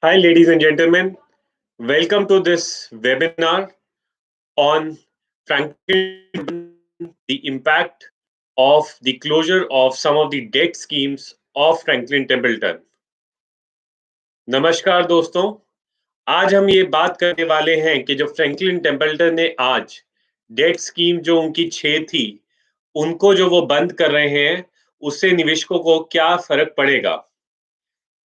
Hi, ladies and gentlemen. Welcome to this webinar on Franklin Templeton, the impact of the closure of some of the debt schemes of Franklin Templeton. नमस्कार दोस्तों, आज हम ये बात करने वाले हैं कि जो फ्रैंकलिन टेम्पल्टन ने आज डेट स्कीम जो उनकी 6 थी, उनको जो वो बंद कर रहे हैं, उससे निवेशकों को क्या फर्क पड़ेगा?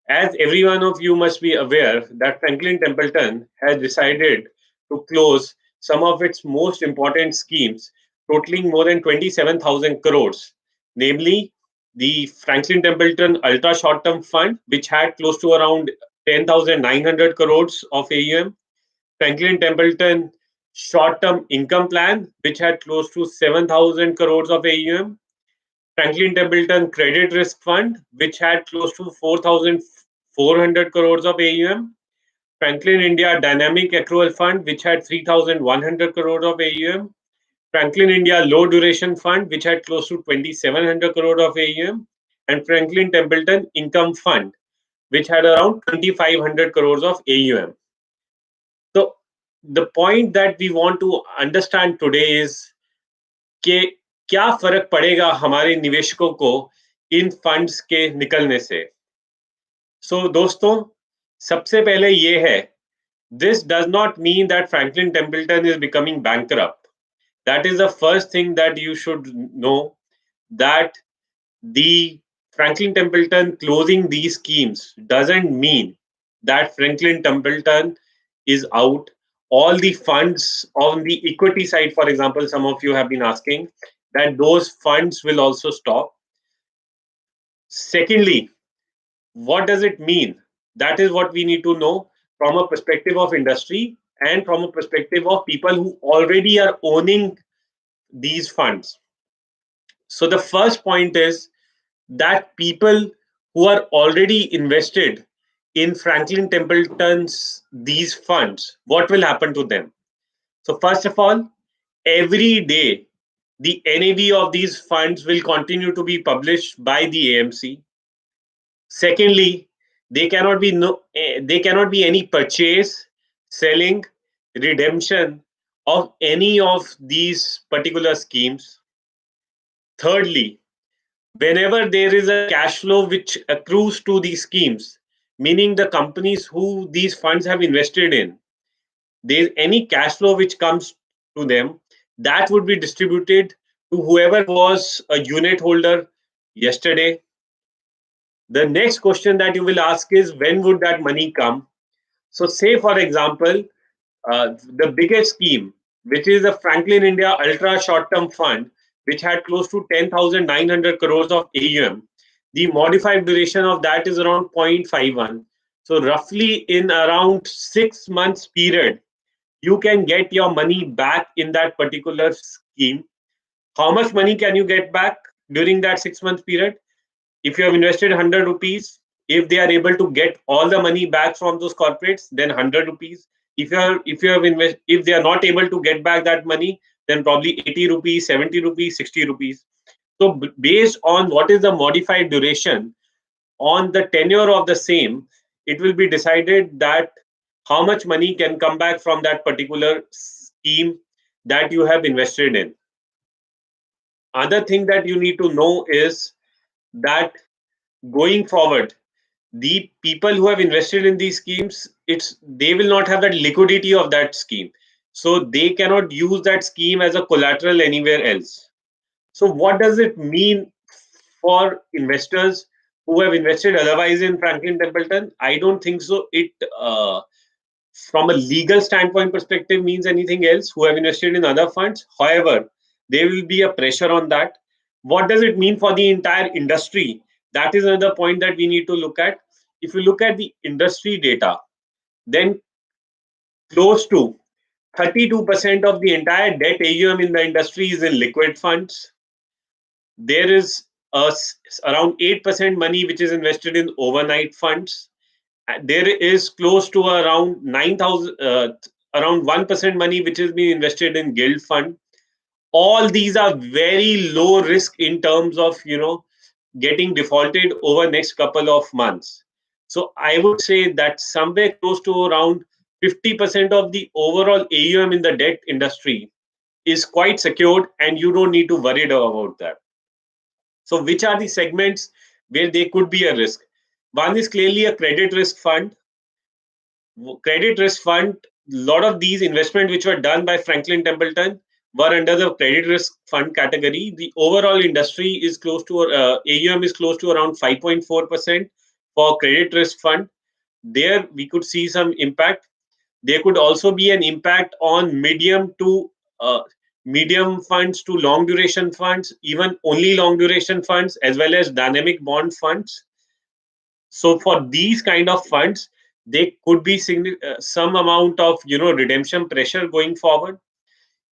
As every one of you must be aware that Franklin Templeton has decided to close some of its most important schemes totaling more than 27,000 crores, namely the Franklin Templeton Ultra Short Term Fund, which had close to around 10,900 crores of AUM, Franklin Templeton Short Term Income Plan, which had close to 7,000 crores of AUM, Franklin Templeton Credit Risk Fund, which had close to 4,400 crores of AUM. Franklin India Dynamic Accrual Fund, which had 3,100 crores of AUM. Franklin India Low Duration Fund, which had close to 2,700 crores of AUM. And Franklin Templeton Income Fund, which had around 2,500 crores of AUM. So the point that we want to understand today is कि क्या फर्क पड़ेगा हमारे निवेशकों को इन funds के निकलने से। दोस्तों, सबसे पहले ये है, this does not mean that Franklin Templeton is becoming bankrupt. That is the first thing that you should know, that the Franklin Templeton closing these schemes doesn't mean that Franklin Templeton is out. All the funds on the equity side, for example, some of you have been asking, that those funds will also stop. Secondly, what does it mean? That is what we need to know from a perspective of industry and from a perspective of people who already are owning these funds. So the first point is that people who are already invested in Franklin Templeton's these funds, what will happen to them? So first of all, every day the NAV of these funds will continue to be published by the AMC. Secondly, they cannot be any purchase, selling, redemption of any of these particular schemes. Thirdly, whenever there is a cash flow which accrues to these schemes, meaning the companies who these funds have invested in, there's any cash flow which comes to them, that would be distributed to whoever was a unit holder yesterday. The next question that you will ask is, when would that money come? So say, for example, the biggest scheme, which is the Franklin India Ultra Short Term Fund, which had close to 10,900 crores of AUM, the modified duration of that is around 0.51. So roughly in around 6 months period, you can get your money back in that particular scheme. How much money can you get back during that 6 month period? If you have invested 100 rupees, if they are able to get all the money back from those corporates, then 100 rupees. If they are not able to get back that money, then probably 80 rupees, 70 rupees, 60 rupees. So based on what is the modified duration on the tenure of the same, it will be decided that how much money can come back from that particular scheme that you have invested in. Other thing that you need to know is that going forward, the people who have invested in these schemes, they will not have that liquidity of that scheme, so they cannot use that scheme as a collateral anywhere else. So what does it mean for investors who have invested otherwise in Franklin Templeton? I don't think so it from a legal standpoint perspective means anything else, who have invested in other funds. However, there will be a pressure on that. What does it mean for the entire industry? That is another point that we need to look at. If you look at the industry data, then close to 32% of the entire debt AUM in the industry is in liquid funds. There is around 8% money which is invested in overnight funds. There is close to around 9,000, around 1% money which is being invested in guild fund. All these are very low risk in terms of getting defaulted over next couple of months. So I would say that somewhere close to around 50% of the overall AUM in the debt industry is quite secured, and you don't need to worry about that. So which are the segments where there could be a risk? One is clearly a credit risk fund. Credit risk fund, a lot of these investments which were done by Franklin Templeton were under the credit risk fund category. The overall industry is close to AUM is close to around 5.4% for credit risk fund. There we could see some impact. There could also be an impact on uh, medium funds to long duration funds, even only long duration funds, as well as dynamic bond funds. So for these kind of funds, there could be some amount of redemption pressure going forward.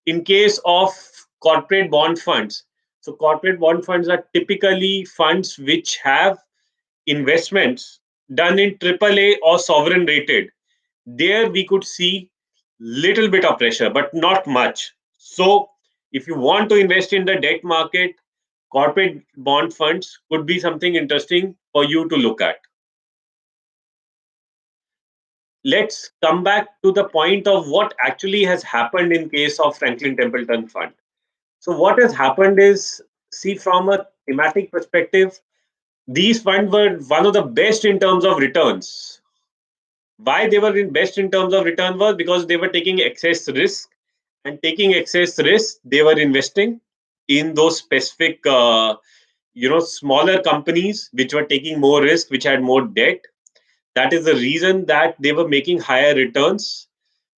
In case of corporate bond funds, so corporate bond funds are typically funds which have investments done in AAA or sovereign rated. There we could see little bit of pressure, but not much. So if you want to invest in the debt market, corporate bond funds could be something interesting for you to look at. Let's come back to the point of what actually has happened in case of Franklin Templeton Fund. So what has happened is, see, from a thematic perspective, these funds were one of the best in terms of returns. Why they were in best in terms of return was because they were taking excess risk, and taking excess risk, they were investing in those specific, smaller companies which were taking more risk, which had more debt. That is the reason that they were making higher returns.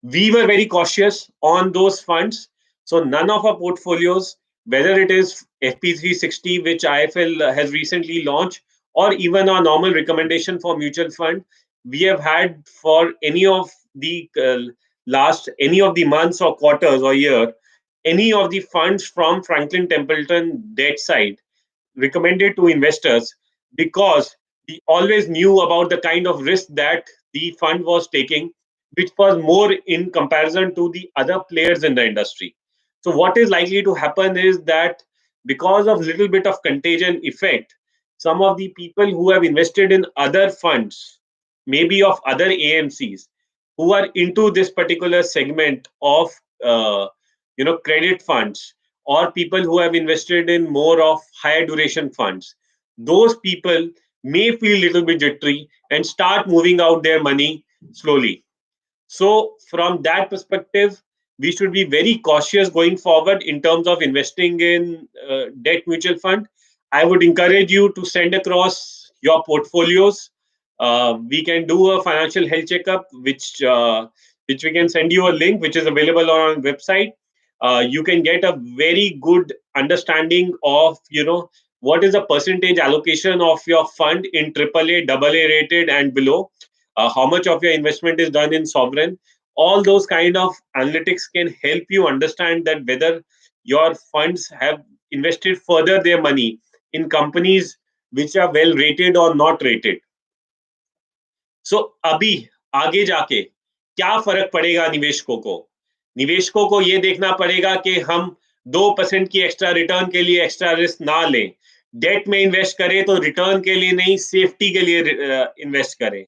We were very cautious on those funds. So none of our portfolios, whether it is FP360, which IIFL has recently launched, or even our normal recommendation for mutual fund, we have had for any of the any of the months or quarters or year, any of the funds from Franklin Templeton debt side recommended to investors, because we always knew about the kind of risk that the fund was taking, which was more in comparison to the other players in the industry. So what is likely to happen is that because of little bit of contagion effect, some of the people who have invested in other funds, maybe of other AMCs, who are into this particular segment of uh, credit funds, or people who have invested in more of higher duration funds, those people may feel a little bit jittery and start moving out their money slowly. So, from that perspective, we should be very cautious going forward in terms of investing in debt mutual fund. I would encourage you to send across your portfolios. We can do a financial health checkup, which we can send you a link, which is available on our website. You can get a very good understanding of what is the percentage allocation of your fund in AAA, AA rated and below, how much of your investment is done in sovereign. All those kind of analytics can help you understand that whether your funds have invested further their money in companies which are well rated or not rated. सो अभी आगे जाके क्या फर्क पड़ेगा निवेशकों को? निवेशकों को ये देखना पड़ेगा कि हम 2% की एक्स्ट्रा रिटर्न के लिए एक्स्ट्रा रिस्क ना लें, डेट में इन्वेस्ट करें तो रिटर्न के लिए नहीं, सेफ्टी के लिए इन्वेस्ट करें।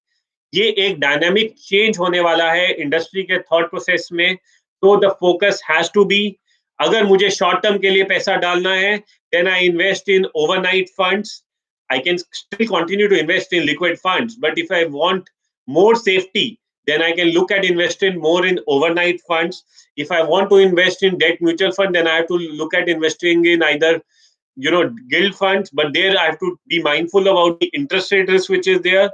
ये एक डायनामिक चेंज होने वाला है इंडस्ट्री के थॉट प्रोसेस में। तो the focus has to be, अगर मुझे शॉर्ट टर्म के लिए पैसा डालना है, then I invest in overnight funds. I can still continue to invest in liquid funds, but if I want more safety, then I can look at investing more in overnight funds. If I want to invest in debt mutual fund, then I have to look at investing in either gilt funds, but there I have to be mindful about the interest rate risk which is there.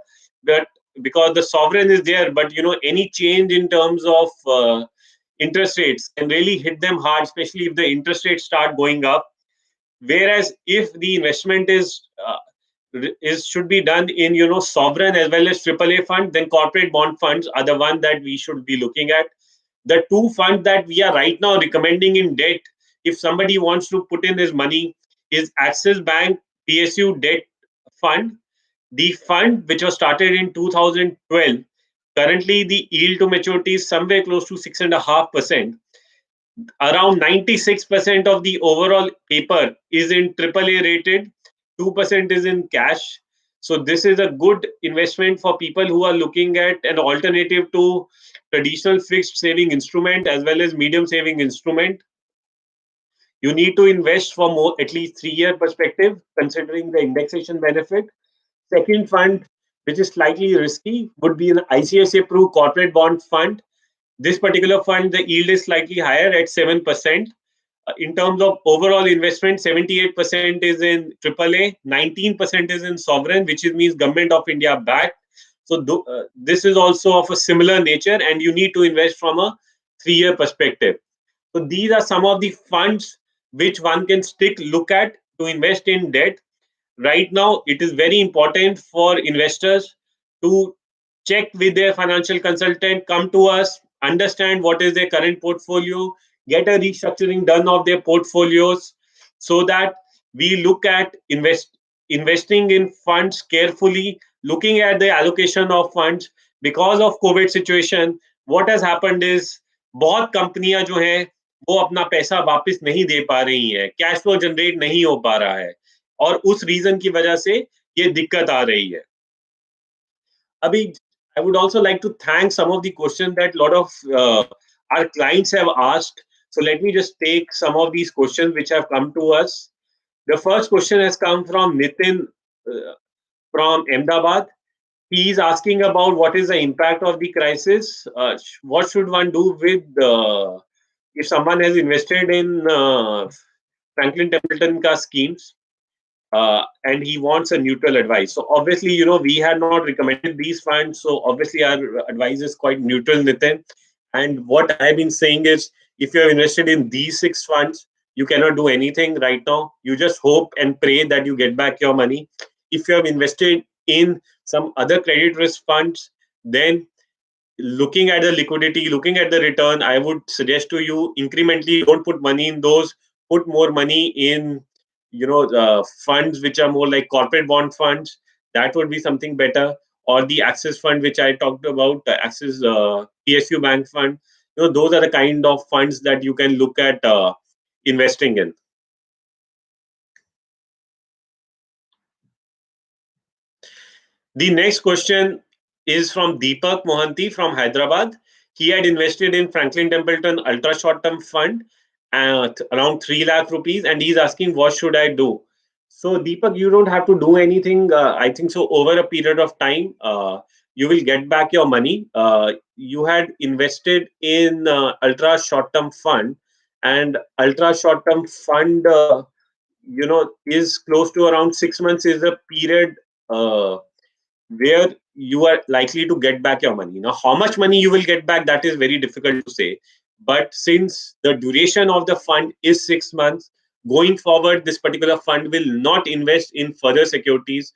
But because the sovereign is there, but any change in terms of interest rates can really hit them hard, especially if the interest rates start going up. Whereas if the investment is should be done in sovereign as well as AAA fund, then corporate bond funds are the one that we should be looking at. The two funds that we are right now recommending in debt, if somebody wants to put in his money, is Axis Bank PSU Debt Fund. The fund, which was started in 2012, currently the yield to maturity is somewhere close to 6.5%. Around 96% of the overall paper is in AAA rated, 2% is in cash. So this is a good investment for people who are looking at an alternative to traditional fixed saving instrument as well as medium saving instrument. You need to invest for more at least 3 year perspective, considering the indexation benefit. Second fund, which is slightly risky, would be an ICICI approved corporate bond fund. This particular fund, the yield is slightly higher at 7%. In terms of overall investment, 78% is in AAA, 19% is in sovereign, which means government of India backed. So this is also of a similar nature, and you need to invest from a 3 year perspective. So these are some of the funds which one can look at to invest in debt. Right now, it is very important for investors to check with their financial consultant, come to us, understand what is their current portfolio, get a restructuring done of their portfolios, so that we look at investing in funds carefully, looking at the allocation of funds. Because of COVID situation, what has happened is बहुत कंपनियां जो हैं वो अपना पैसा वापस नहीं दे पा रही हैं, कैश फ्लो जनरेट नहीं हो पा रहा है, और उस रीजन की वजह से ये दिक्कत आ रही है. अभी I would also like to thank some of the questions that a lot of our clients have asked. So let me just take some of these questions which have come to us. The first question has come from Nitin from Ahmedabad. He is asking about what is the impact of the crisis. What should one do with if someone has invested in Franklin Templeton ka schemes, and he wants a neutral advice. So obviously, we had not recommended these funds. So obviously, our advice is quite neutral, Nitin. And what I've been saying is, if you have invested in these 6 funds, you cannot do anything right now. You just hope and pray that you get back your money. If you have invested in some other credit risk funds, then looking at the liquidity, looking at the return, I would suggest to you incrementally don't put money in those. Put more money in funds which are more like corporate bond funds. That would be something better. Or the Axis fund which I talked about, the Axis PSU Bank fund. Those are the kind of funds that you can look at investing in. The next question is from Deepak Mohanty from Hyderabad. He had invested in Franklin Templeton Ultra Short Term Fund at around 3 lakh rupees, and he's asking, what should I do? So, Deepak, you don't have to do anything. I think so. Over a period of time, you will get back your money. You had invested in Ultra Short Term Fund, and Ultra Short Term Fund, is close to around 6 months, is a period where you are likely to get back your money. Now, how much money you will get back, that is very difficult to say. But since the duration of the fund is 6 months, going forward, this particular fund will not invest in further securities.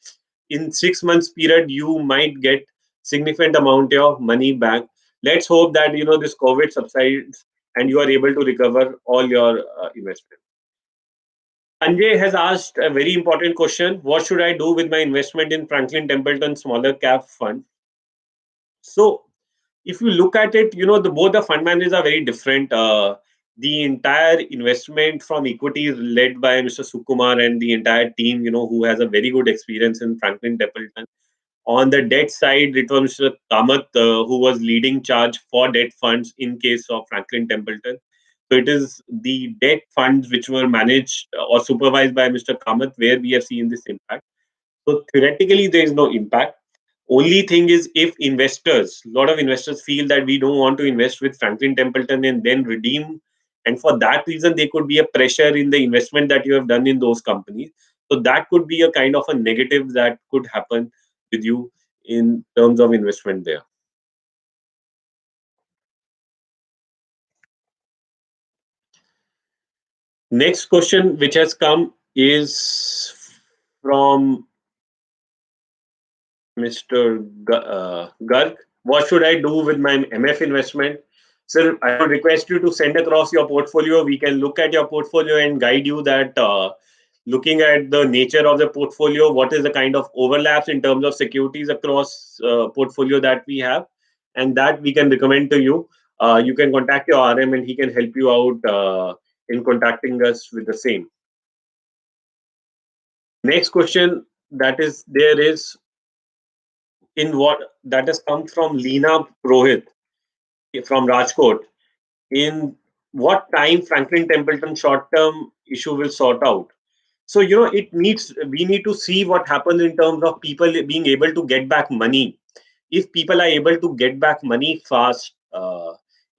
In 6 months period, you might get significant amount of money back. Let's hope that this COVID subsides and you are able to recover all your investment. Sanjay has asked a very important question. What should I do with my investment in Franklin Templeton smaller cap fund? So if you look at it, both the fund managers are very different. The entire investment from equity is led by Mr. Sukumar and the entire team, who has a very good experience in Franklin Templeton. On the debt side, it was Mr. Kamath who was leading charge for debt funds in case of Franklin Templeton. So it is the debt funds which were managed or supervised by Mr. Kamath where we have seen this impact. So theoretically, there is no impact. Only thing is, if a lot of investors feel that we don't want to invest with Franklin Templeton and then redeem, and for that reason, there could be a pressure in the investment that you have done in those companies. So that could be a kind of a negative that could happen with you in terms of investment there. Next question which has come is from Mr. Garg. What should I do with my MF investment? Sir, I would request you to send across your portfolio. We can look at your portfolio and guide you that looking at the nature of the portfolio, what is the kind of overlaps in terms of securities across portfolio that we have, and that we can recommend to you. You can contact your RM and he can help you out in contacting us with the same. Next question that is there is in what that has come from Leena Prohit from Rajkot, in what time Franklin Templeton short term issue will sort out. So, we need to see what happens in terms of people being able to get back money. If people are able to get back money fast,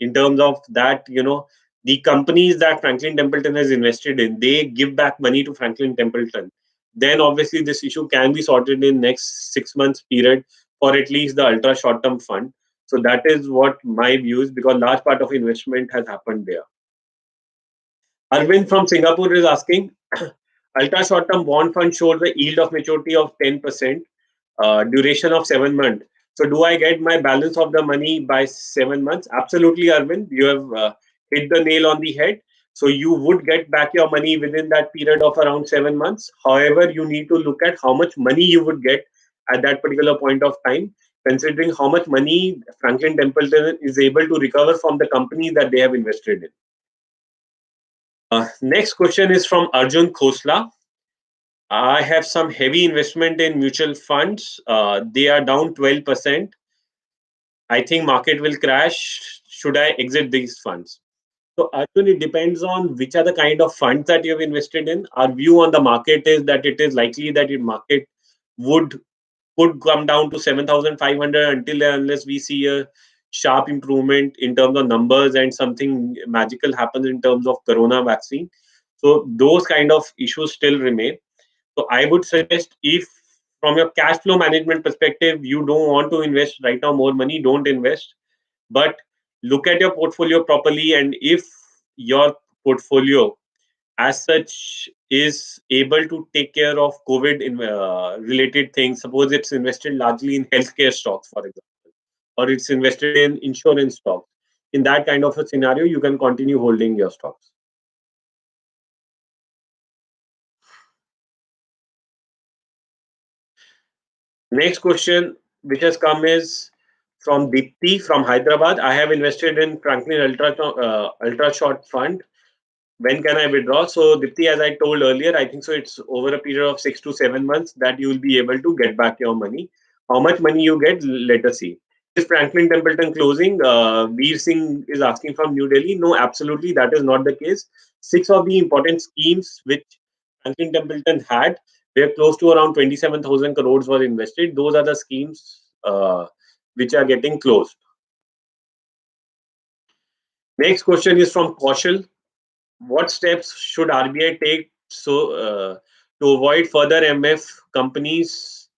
in terms of that, the companies that Franklin Templeton has invested in, they give back money to Franklin Templeton. Then obviously this issue can be sorted in next 6 months period for at least the ultra short term fund. So that is what my view is, because large part of investment has happened there. Arvind from Singapore is asking, ultra short term bond fund showed the yield of maturity of 10%, duration of 7 months. So, do I get my balance of the money by 7 months? Absolutely, Arvind. You have hit the nail on the head. So, you would get back your money within that period of around 7 months. However, you need to look at how much money you would get at that particular point of time, considering how much money Franklin Templeton is able to recover from the company that they have invested in. Next question is from Arjun Khosla. I have some heavy investment in mutual funds. They are down 12%. I think market will crash. Should I exit these funds? So, Arjun, it depends on which are the kind of funds that you have invested in. Our view on the market is that it is likely that the market would could come down to 7,500 until and unless we see a sharp improvement in terms of numbers and something magical happens in terms of corona vaccine. So those kind of issues still remain. So I would suggest, if from your cash flow management perspective, you don't want to invest right now more money, don't invest. But look at your portfolio properly, and if your portfolio as such is able to take care of COVID related things, suppose it's invested largely in healthcare stocks, for example, or it's invested in insurance stocks, in that kind of a scenario, you can continue holding your stocks. Next question which has come is from Deepti from Hyderabad. I have invested in Franklin Ultra Short Fund. When can I withdraw? So, Dipti, as I told earlier, I think so it's over a period of 6 to 7 months that you will be able to get back your money. How much money you get, let us see. Is Franklin Templeton closing? Veer Singh is asking from New Delhi. No, absolutely, that is not the case. 6 of the important schemes which Franklin Templeton had, were close to around 27,000 crores were invested. Those are the schemes which are getting closed. Next question is from Kaushal. What steps should RBI take to avoid further MF companies?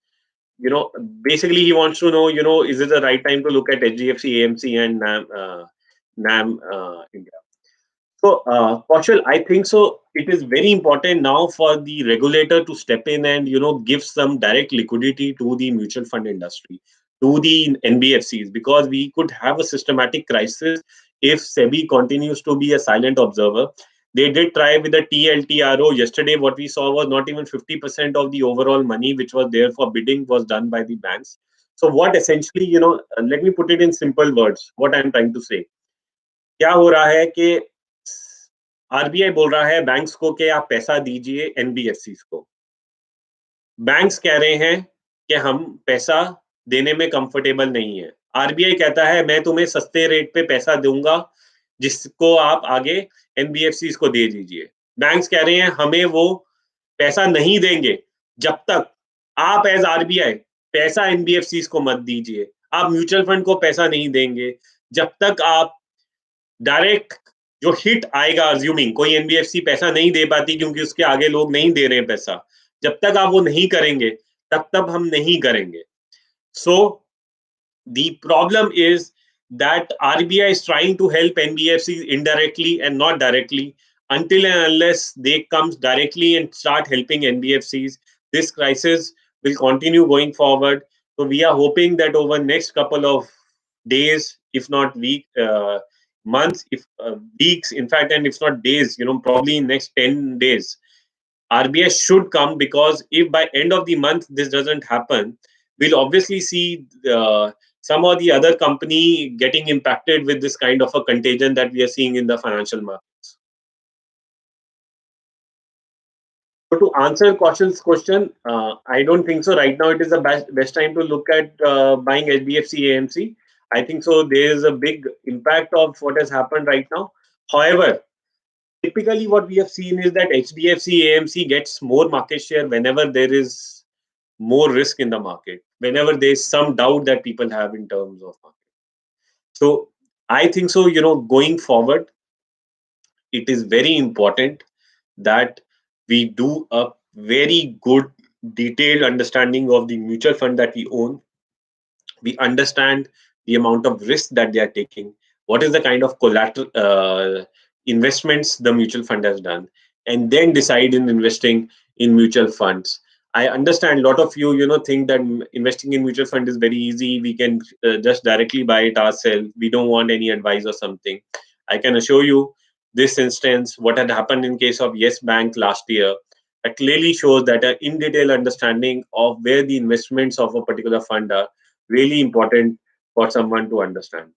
Basically, he wants to know, is it the right time to look at HDFC, AMC, and NAM India? So, Kaushal, I think so. It is very important now for the regulator to step in and give some direct liquidity to the mutual fund industry, to the NBFCs, because we could have a systematic crisis if SEBI continues to be a silent observer. They did try with the TLTRO. Yesterday, what we saw was not even 50% of the overall money which was there for bidding was done by the banks. So, what essentially, let me put it in simple words, what I'm trying to say. क्या हो रहा है कि RBI बोल रहा है banks को कि आप पैसा दीजिए एनबीएफसी को। बैंक्स कह रहे हैं कि हम पैसा देने में कंफर्टेबल नहीं है। आरबीआई कहता है मैं तुम्हें सस्ते रेट पे पैसा दूंगा जिसको आप आगे एनबीएफसी को दे दीजिए। बैंक्स कह रहे हैं हमें वो पैसा नहीं देंगे जब तक आप एज आरबीआई पैसा एनबीएफसी को मत दीजिए। आप म्यूचुअल फंड को पैसा नहीं देंगे जब तक आप डायरेक्ट जो हिट आएगा, अज्यूमिंग कोई एनबीएफसी पैसा नहीं दे पाती क्योंकि उसके आगे लोग नहीं दे रहे हैं पैसा, जब तक आप वो नहीं करेंगे तब हम नहीं करेंगे। सो the problem is that RBI is trying to help NBFCs indirectly and not directly. Until and unless they come directly and start helping NBFCs, this crisis will continue going forward. So we are hoping that over next couple of days, if not months, if weeks, in fact, and if not days, probably in next 10 days, RBI should come, because if by end of the month this doesn't happen, we'll obviously see some or the other company getting impacted with this kind of a contagion that we are seeing in the financial markets. So to answer Kaushal's question, I don't think so. Right now, it is the best time to look at buying HDFC AMC. I think so. There is a big impact of what has happened right now. However, typically what we have seen is that HDFC AMC gets more market share whenever there is more risk in the market, whenever there is some doubt that people have in terms of market. So I think so. Going forward, it is very important that we do a very good detailed understanding of the mutual fund that we own. We understand the amount of risk that they are taking, what is the kind of collateral investments the mutual fund has done, and then decide in investing in mutual funds. I understand a lot of you think that investing in mutual fund is very easy. We can just directly buy it ourselves. We don't want any advice or something. I can assure you, this instance, what had happened in case of Yes Bank last year, that clearly shows that an in detail understanding of where the investments of a particular fund are really important for someone to understand.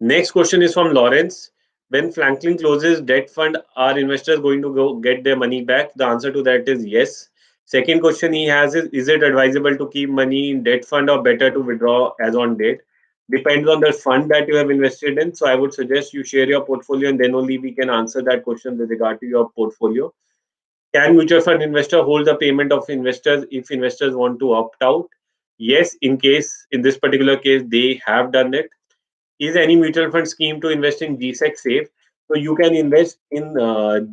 Next question is from Lawrence. When Franklin closes debt fund, are investors going to go get their money back? The answer to that is yes. Second question he has is it advisable to keep money in debt fund or better to withdraw as on date? Depends on the fund that you have invested in. So I would suggest you share your portfolio and then only we can answer that question with regard to your portfolio. Can mutual fund investor hold the payment of investors if investors want to opt out? Yes, in this particular case, they have done it. Is any mutual fund scheme to invest in GSEC safe? So you can invest in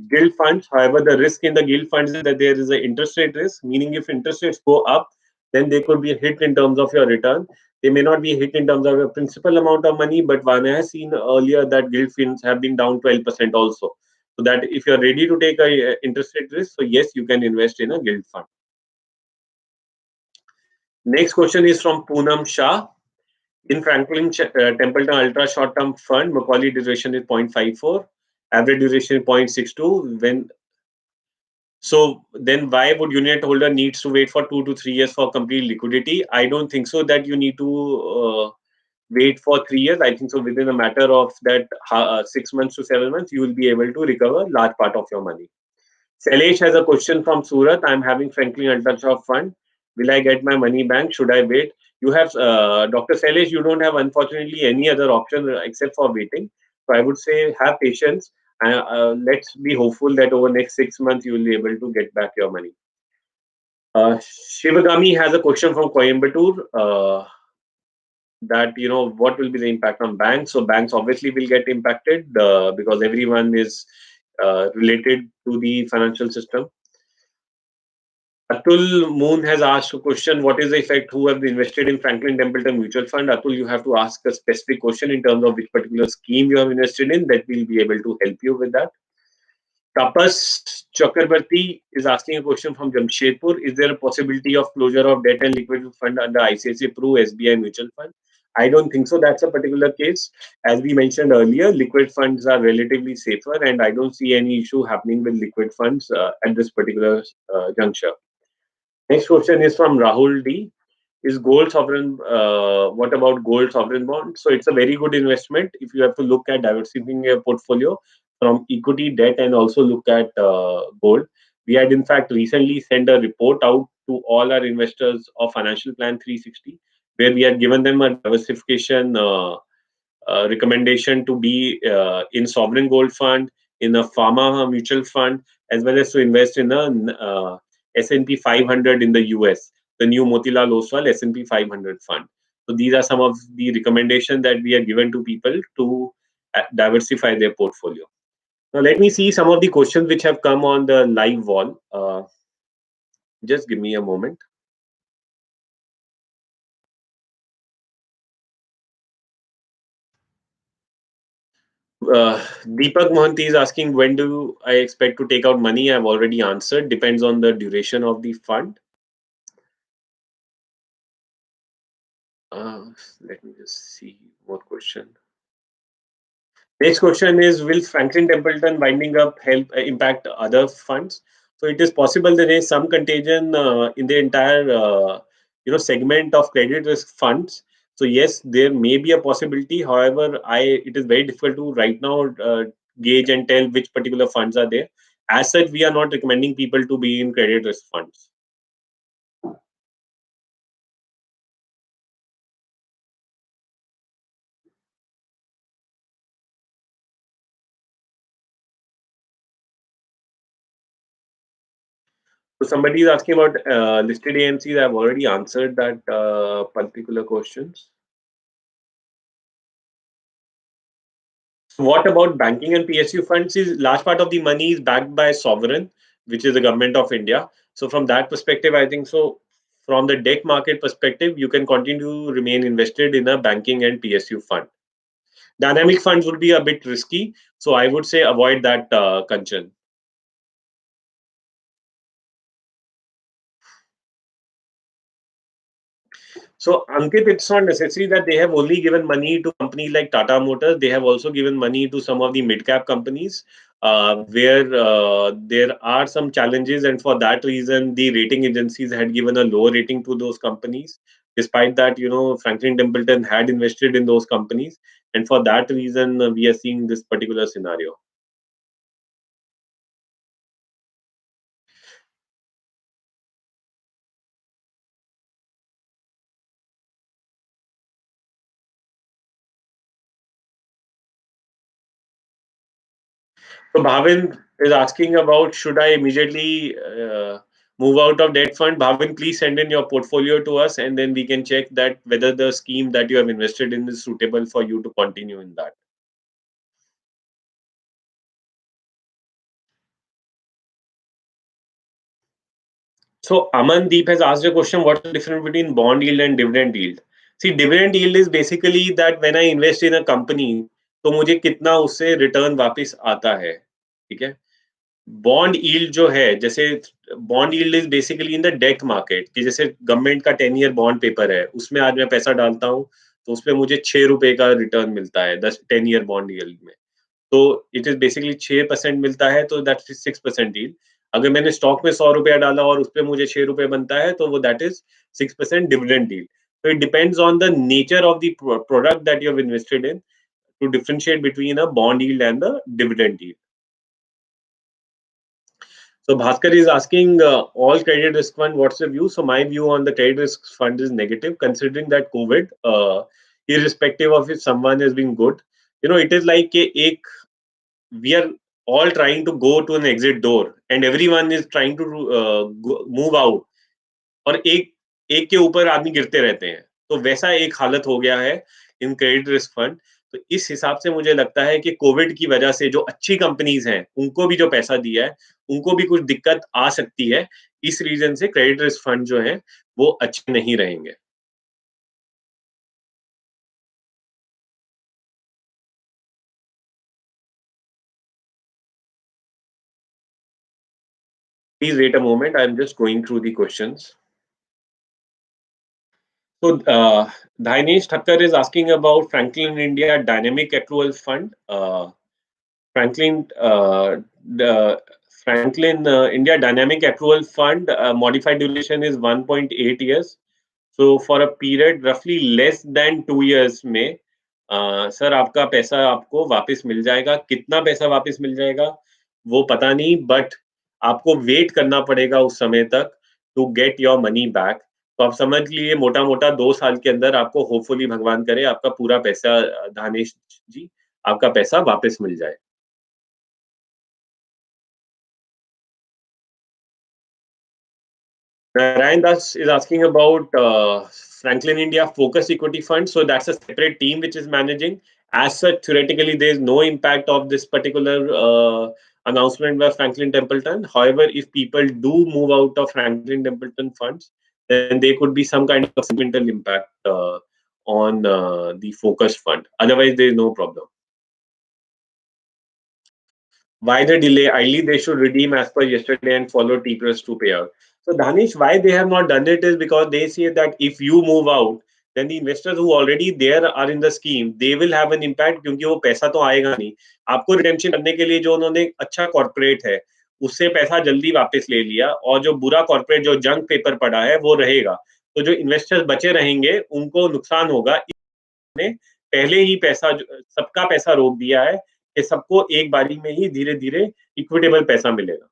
gilt funds. However, the risk in the gilt funds is that there is an interest rate risk, meaning if interest rates go up, then they could be a hit in terms of your return. They may not be a hit in terms of your principal amount of money, but one has seen earlier that gilt funds have been down 12% also. So that if you're ready to take a interest rate risk, so yes, you can invest in a gilt fund. Next question is from Poonam Shah. In Franklin Templeton Ultra Short Term Fund, Macaulay duration is 0.54, average duration is 0.62. So then why would unit holder needs to wait for 2 to 3 years for complete liquidity? I don't think so that you need to wait for 3 years. I think so within a matter of that 6 months to 7 months, you will be able to recover large part of your money. Salesh has a question from Surat. I'm having Franklin Ultra Short Fund. Will I get my money back? Should I wait? You have, Dr. Salesh, you don't have, unfortunately, any other option except for waiting. So I would say have patience. Let's be hopeful that over next 6 months, you will be able to get back your money. Shivagami has a question from Coimbatore. That what will be the impact on banks. So banks obviously will get impacted because everyone is related to the financial system. Atul Moon has asked a question: what is the effect who have invested in Franklin Templeton mutual fund? Atul, you have to ask a specific question in terms of which particular scheme you have invested in, that we'll be able to help you with that. Tapas Chakrabarti is asking a question from Jamshedpur. Is there a possibility of closure of debt and liquidity fund under ICICI Pru SBI mutual fund? I don't think so. That's a particular case. As we mentioned earlier, liquid funds are relatively safer, and I don't see any issue happening with liquid funds at this particular juncture. Next question is from Rahul D. Is gold sovereign? What about gold sovereign bond? So it's a very good investment if you have to look at diversifying your portfolio from equity, debt, and also look at gold. We had in fact recently sent a report out to all our investors of Financial Plan 360, where we had given them a diversification recommendation to be in sovereign gold fund, in a pharma mutual fund, as well as to invest in a S&P 500 in the US, the new Motilal Oswal S&P 500 fund. So these are some of the recommendations that we have given to people to diversify their portfolio. Now let me see some of the questions which have come on the live wall. Just give me a moment. Deepak Mohanty is asking, when do I expect to take out money? I've already answered. Depends on the duration of the fund. Let me just see what question. Next question is, will Franklin Templeton winding up help impact other funds? So it is possible there is some contagion in the entire segment of credit risk funds. So yes, there may be a possibility. However, it is very difficult to right now gauge and tell which particular funds are there. As such, we are not recommending people to be in credit risk funds. So somebody is asking about listed AMCs. I've already answered that particular questions. So what about banking and PSU funds? Is large part of the money is backed by sovereign, which is the government of India. So from that perspective, I think so. From the debt market perspective, you can continue to remain invested in a banking and PSU fund. Dynamic funds would be a bit risky, so I would say avoid that, Kanchan. So, Ankit, it's not necessary that they have only given money to companies like Tata Motors. They have also given money to some of the mid-cap companies where there are some challenges, and for that reason, the rating agencies had given a low rating to those companies. Despite that, Franklin Templeton had invested in those companies, and for that reason, we are seeing this particular scenario. So Bhavin is asking about should I immediately move out of debt fund? Bhavin, please send in your portfolio to us, and then we can check that whether the scheme that you have invested in is suitable for you to continue in that. So Amandeep has asked a question: what's the difference between bond yield and dividend yield? See, dividend yield is basically that when I invest in a company, तो मुझे कितना उससे return वापस आता है, ठीक है? Bond yield जो है, जैसे bond yield is basically in the debt market, कि जैसे गवर्नमेंट का 10 ईयर बॉन्ड पेपर है, उसमें आज मैं पैसा डालता हूँ, तो उसमें मुझे 6 रुपए का रिटर्न मिलता है 10 ईयर बॉन्ड यील्ड में। तो इट इज बेसिकली 6% मिलता है, तो दैट इज 6% यील्ड। अगर मैंने स्टॉक में 100 रुपया डाला और उस पर मुझे 6 रुपए बनता है, तो वो that is 6% dividend yield. So it depends on the nature of the product that you have invested in to differentiate between a bond yield and the dividend yield. So Bhaskar is asking all credit risk fund, what's your view? So my view on the credit risk fund is negative, considering that COVID, irrespective of if someone has been good, it is like we are all trying to go to an exit door, and everyone is trying to move out. और एक एक के ऊपर आदमी गिरते रहते हैं, तो वैसा एक हालत हो गया है इन क्रेडिट रिस्क फंड। तो इस हिसाब से मुझे लगता है कि कोविड की वजह से जो अच्छी कंपनीज हैं उनको भी जो पैसा दिया है, उनको भी कुछ दिक्कत आ सकती है। इस रीजन से क्रेडिट रिस्क फंड जो है वो अच्छे नहीं रहेंगे। Please wait a moment, I am just going through the questions. So, Dhainesh Thakkar is asking about Franklin India Dynamic Accrual Fund. Franklin the Franklin India Dynamic Accrual Fund modified duration is 1.8 years. So for a period roughly less than 2 years में sir आपका पैसा आपको वापस मिल जाएगा। कितना पैसा वापस मिल जाएगा वो पता नहीं, बट आपको वेट करना पड़ेगा उस समय तक to get your money back. तो आप समझ लिए मोटा मोटा 2 साल के अंदर आपको होपफुली भगवान करे आपका पूरा पैसा, दानिश जी, आपका पैसा वापस मिल जाए। Ryan Das is asking about Franklin India Focus Equity Fund. So that's a separate team which is managing. As such, theoretically, there is no impact of this particular announcement by Franklin Templeton. However, if people do move out of Franklin Templeton funds, then there could be some kind of sentimental impact on the Focus Fund. Otherwise, there is no problem. Why the delay? Ideally, they should redeem as per yesterday and follow T plus 2 payout. So, Danish, why they have not done it is because they say that if you move out, then the investors who already there are in the scheme, they will have an impact क्योंकि वो पैसा तो आएगा नहीं। आपको redemption करने के लिए जो उन्होंने अच्छा कॉर्पोरेट है, उससे पैसा जल्दी वापस ले लिया, और जो बुरा कॉर्पोरेट जो जंक पेपर पड़ा है वो रहेगा। तो जो इन्वेस्टर्स बचे रहेंगे उनको नुकसान होगा। ने पहले ही पैसा सबका पैसा रोक दिया है, कि सबको एक बारी में ही धीरे धीरे इक्विटेबल पैसा मिलेगा.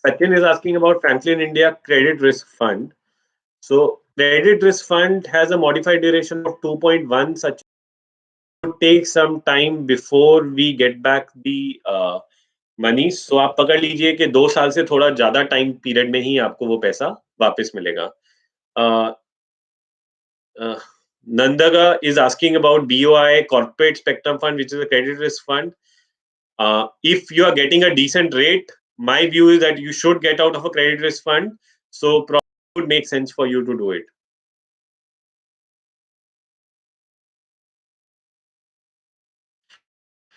Sachin is asking about Franklin India Credit Risk Fund. So credit risk fund has a modified duration of 2.1. Such would take some time before we get back the money. So आप पकड़ लीजिए कि 2 साल से थोड़ा ज्यादा टाइम पीरियड में ही आपको वो पैसा वापस मिलेगा. Nandaga is asking about BOI Corporate Spectrum Fund, which is a credit risk fund. If you are getting a decent rate, my view is that you should get out of a credit risk fund. So probably it would make sense for you to do it.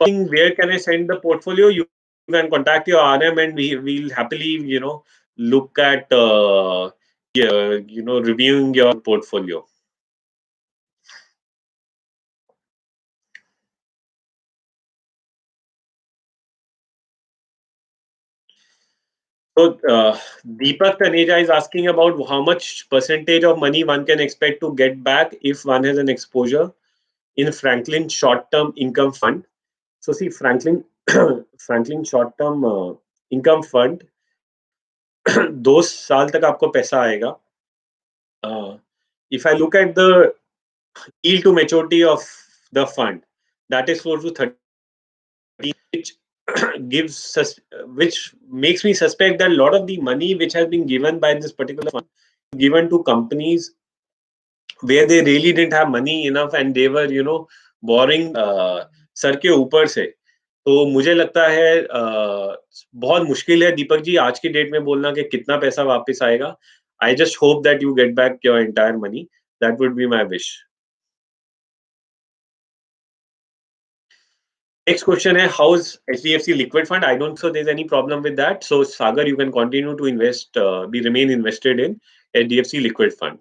Where can I send the portfolio? You can contact your RM and we'll happily, look at, reviewing your portfolio. So Deepak Taneja is asking about how much percentage of money one can expect to get back if one has an exposure in Franklin short-term income fund. So see, Franklin Franklin short-term income fund 2 साल तक आपको पैसा आएगा. If I look at the yield to maturity of the fund, that is close to 30, which which makes me suspect that a lot of the money which has been given by this particular fund given to companies where they really didn't have money enough and they were borrowing sir के ऊपर से. तो मुझे लगता है बहुत मुश्किल है दीपक जी आज की डेट में बोलना कि कितना पैसा वापस आएगा. I just hope that you get back your entire money. That would be my wish. Next question is how is HDFC liquid fund? I don't think there's any problem with that. So Sagar, you can continue to invest, remain invested in HDFC liquid fund.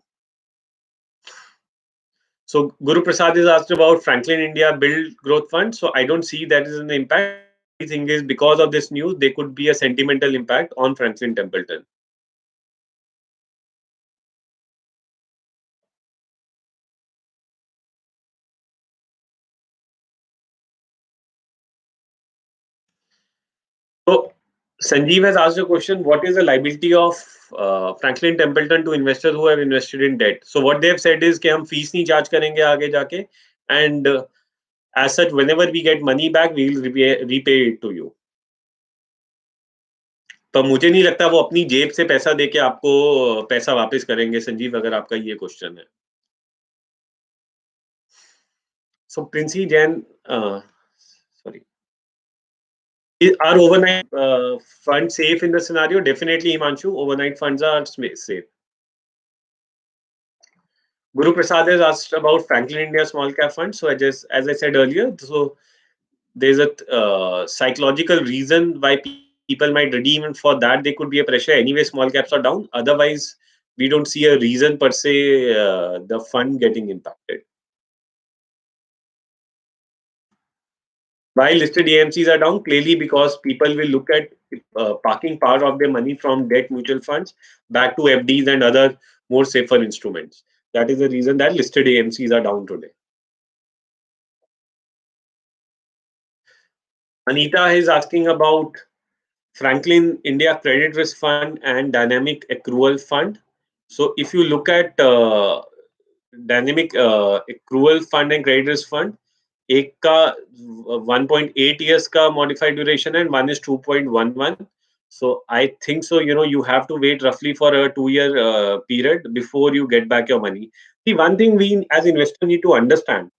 So Guru Prasad is asked about Franklin India Build Growth Fund. So I don't see that is an impact. I think is because of this news, there could be a sentimental impact on Franklin Templeton. So Sanjeev has asked a question: what is the liability of Franklin Templeton to investors who have invested in debt? So what they have said is कि हम fees नहीं charge करेंगे आगे जाके, and as such, whenever we get money back, we will repay it to you. तो मुझे नहीं लगता वो अपनी जेब से पैसा देके आपको पैसा वापस करेंगे संजीव अगर आपका ये क्वेश्चन है. So Princey Jain, sorry. Are overnight funds safe in the scenario? Definitely, Himanshu. Overnight funds are safe. Guru Prasad has asked about Franklin India Small Cap Fund. So as I said earlier, so there's a psychological reason why people might redeem, and for that there could be a pressure. Anyway, small caps are down. Otherwise, we don't see a reason per se the fund getting impacted. Why listed AMCs are down? Clearly because people will look at parking part of their money from debt mutual funds back to FDs and other more safer instruments. That is the reason that listed AMCs are down today. Anita is asking about Franklin India Credit Risk Fund and Dynamic Accrual Fund. So if you look at Dynamic Accrual Fund and Credit Risk Fund, एक का 1.8 years का modified duration and one is 2.11. So I think so, you have to wait roughly for a 2-year period before you get back your money. See, one thing we as investors need to understand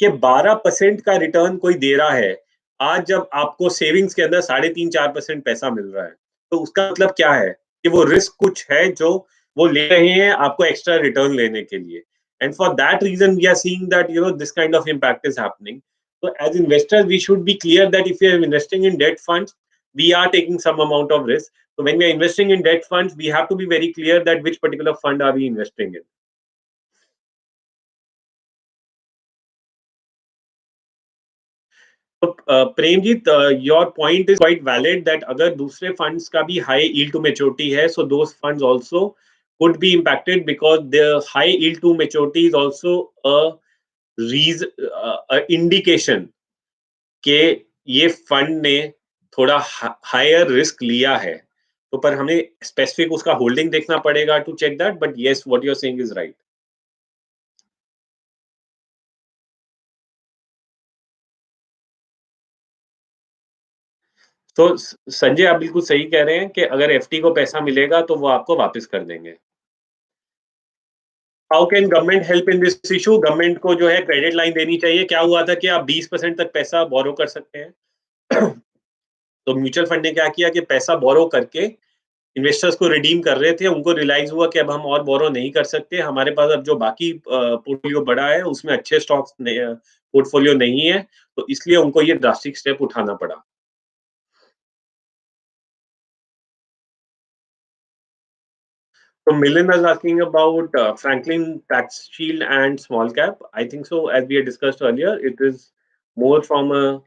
कि 12% का return कोई दे रहा है आज जब आपको savings के अंदर 3.5-4% पैसा मिल रहा है तो उसका मतलब क्या है कि वो रिस्क कुछ है जो वो ले रहे हैं आपको एक्स्ट्रा रिटर्न लेने के लिए. And for that reason, we are seeing that this kind of impact is happening. So as investors, we should be clear that if we are investing in debt funds, we are taking some amount of risk. So when we are investing in debt funds, we have to be very clear that which particular fund are we investing in. So, Premjit, your point is quite valid that अगर दूसरे funds का भी high yield to maturity है, so those funds also could be impacted because the high yield to maturity is also a indication कि ये fund ने थोड़ा higher risk लिया है, तो पर हमें स्पेसिफिक उसका होल्डिंग देखना पड़ेगा to check that, but yes what you are saying is right. तो संजय आप बिल्कुल सही कह रहे हैं कि अगर एफटी को पैसा मिलेगा तो वो आपको वापस कर देंगे। How can government help in this issue? Government को जो है क्रेडिट लाइन देनी चाहिए। क्या हुआ था कि आप 20% तक पैसा बोरो कर सकते हैं। तो म्यूचुअल फंड ने क्या किया कि पैसा बोरो करके इन्वेस्टर्स को रिडीम कर रहे थे, उनको रियलाइज हुआ कि अब हम और बोरो नहीं कर सकते, हमारे पास अब जो बाकी पोर्टफोलियो बड़ा है उसमें अच्छे स्टॉक्स पोर्टफोलियो नहीं है, तो इसलिए उनको ये ड्रास्टिक स्टेप उठाना पड़ा। So Milind is asking about Franklin Tax Shield and small cap. I think so. As we had discussed earlier, it is more from a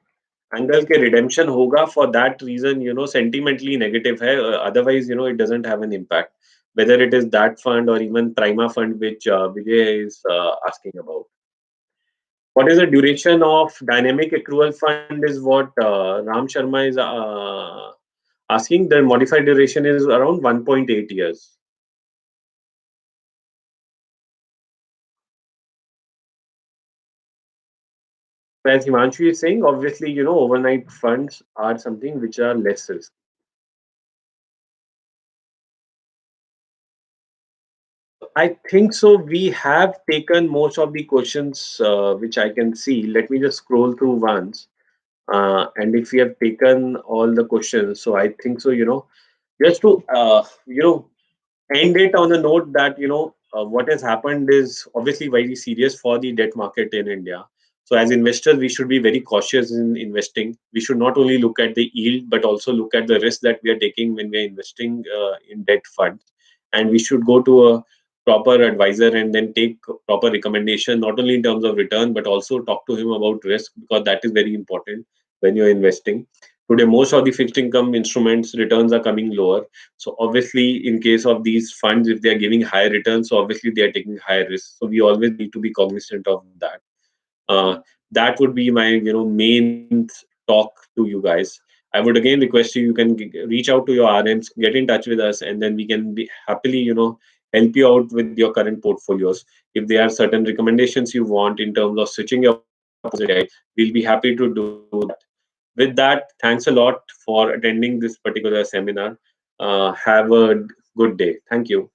angle के redemption होगा. For that reason, sentimentally negative है. Otherwise, it doesn't have an impact. Whether it is that fund or even Prima fund, which Vijay is asking about. What is the duration of dynamic accrual fund? Is what Ram Sharma is asking. The modified duration is around 1.8 years. As Himanshu is saying, obviously, overnight funds are something which are less risky. I think so. We have taken most of the questions which I can see. Let me just scroll through once. And if we have taken all the questions, so I think so, just to, end it on a note that what has happened is obviously very serious for the debt market in India. So as investors, we should be very cautious in investing. We should not only look at the yield but also look at the risk that we are taking when we are investing in debt funds. And we should go to a proper advisor and then take proper recommendation, not only in terms of return but also talk to him about risk, because that is very important when you're investing. Today, most of the fixed income instruments returns are coming lower, so obviously, in case of these funds, if they are giving higher returns, so obviously they are taking higher risk. So we always need to be cognizant of that. Uh, that would be my main talk to you guys. I would again request you can reach out to your RMs, get in touch with us, and then we can be happily help you out with your current portfolios. If there are certain recommendations you want in terms of switching your portfolio, we'll be happy to do that. With that, thanks a lot for attending this particular seminar. Have a good day. Thank you.